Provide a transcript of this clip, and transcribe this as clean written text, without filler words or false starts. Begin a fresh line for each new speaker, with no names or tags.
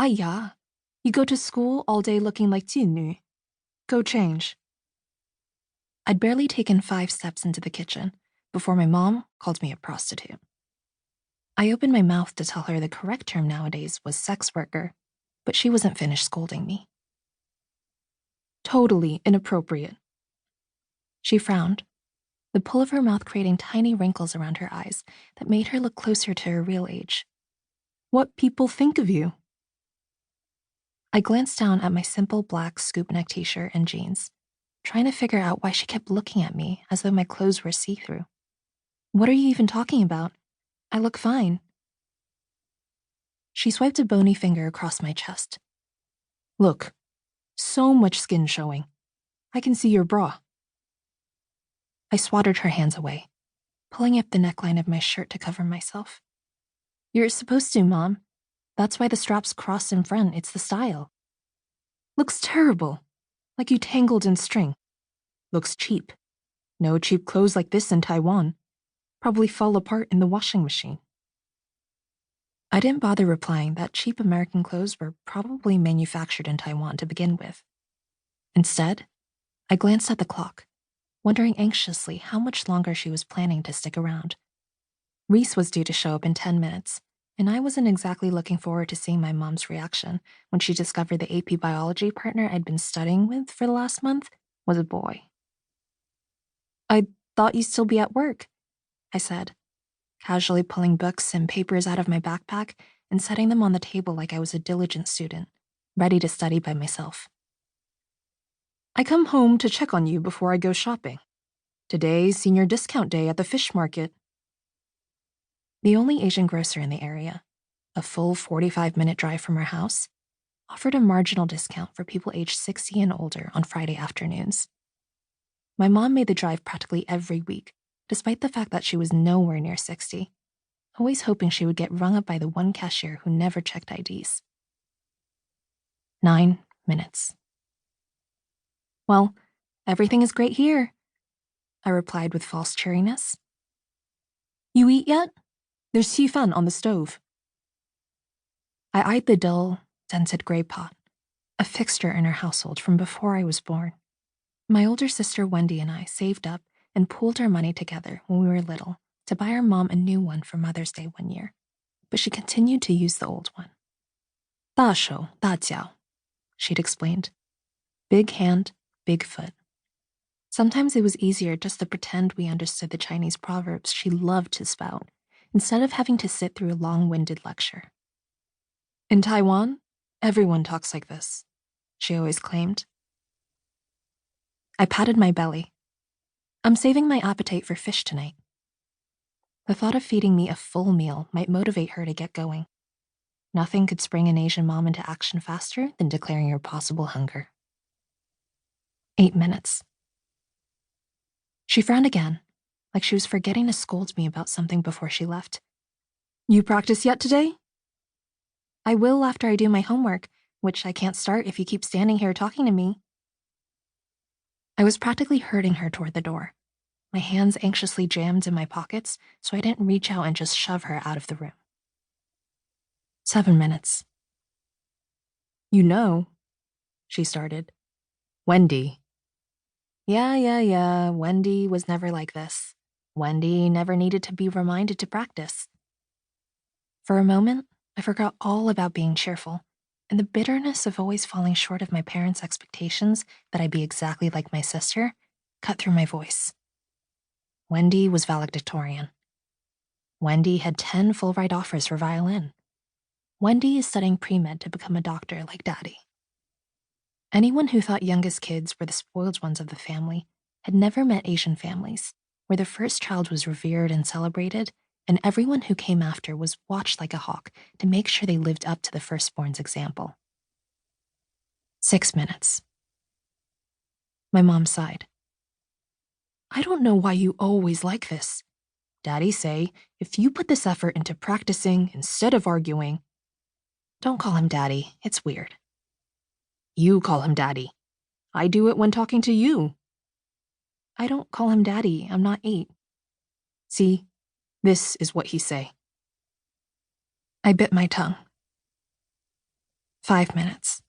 呀, you go to school all day looking like 妓女. Go change. I'd barely taken 5 steps into the kitchen before my mom called me a prostitute. I opened my mouth to tell her the correct term nowadays was sex worker, but she wasn't finished scolding me. Totally inappropriate. She frowned, the pull of her mouth creating tiny wrinkles around her eyes that made her look closer to her real age. What people think of you? I glanced down at my simple black scoop neck t-shirt and jeans, trying to figure out why she kept looking at me as though my clothes were see-through. What are you even talking about? I look fine. She swiped a bony finger across my chest. Look, so much skin showing. I can see your bra. I swatted her hands away, pulling up the neckline of my shirt to cover myself. You're supposed to, Mom. That's why the straps cross in front. It's the style. Looks terrible, like you tangled in string. Looks cheap. No cheap clothes like this in Taiwan. Probably fall apart in the washing machine. I didn't bother replying that cheap American clothes were probably manufactured in Taiwan to begin with. Instead, I glanced at the clock, wondering anxiously how much longer she was planning to stick around. Rhys was due to show up in 10 minutes, and I wasn't exactly looking forward to seeing my mom's reaction when she discovered the AP biology partner I'd been studying with for the last month was a boy. I thought you'd still be at work, I said, casually pulling books and papers out of my backpack and setting them on the table like I was a diligent student, ready to study by myself. I come home to check on you before I go shopping. Today's senior discount day at the fish market. The only Asian grocer in the area, a full 45-minute drive from our house, offered a marginal discount for people aged 60 and older on Friday afternoons. My mom made the drive practically every week, despite the fact that she was nowhere near 60, always hoping she would get rung up by the one cashier who never checked IDs. 9 minutes. Well, everything is great here, I replied with false cheeriness. You eat yet? There's xifan on the stove. I eyed the dull, dented gray pot, a fixture in our household from before I was born. My older sister Wendy and I saved up and pooled our money together when we were little to buy our mom a new one for Mother's Day one year, but she continued to use the old one. 大手大脚, she'd explained. Big hand, big foot. Sometimes it was easier just to pretend we understood the Chinese proverbs she loved to spout, instead of having to sit through a long-winded lecture. In Taiwan, everyone talks like this, she always claimed. I patted my belly. I'm saving my appetite for fish tonight. The thought of feeding me a full meal might motivate her to get going. Nothing could spring an Asian mom into action faster than declaring her possible hunger. 8 minutes. She frowned again, like she was forgetting to scold me about something before she left. You practice yet today? I will after I do my homework, which I can't start if you keep standing here talking to me. I was practically herding her toward the door, my hands anxiously jammed in my pockets so I didn't reach out and just shove her out of the room. 7 minutes. You know, she started. Wendy. Yeah, Wendy was never like this. Wendy never needed to be reminded to practice. For a moment, I forgot all about being cheerful, and the bitterness of always falling short of my parents' expectations that I'd be exactly like my sister cut through my voice. Wendy was valedictorian. Wendy had 10 full-ride offers for violin. Wendy is studying pre-med to become a doctor like Daddy. Anyone who thought youngest kids were the spoiled ones of the family had never met Asian families, where the first child was revered and celebrated, and everyone who came after was watched like a hawk to make sure they lived up to the firstborn's example. 6 minutes. My mom sighed. I don't know why you always like this. Daddy say, if you put this effort into practicing instead of arguing. Don't call him Daddy, it's weird. You call him Daddy. I do it when talking to you. I don't call him Daddy, I'm not 8. See, this is what he say. I bit my tongue. 5 minutes.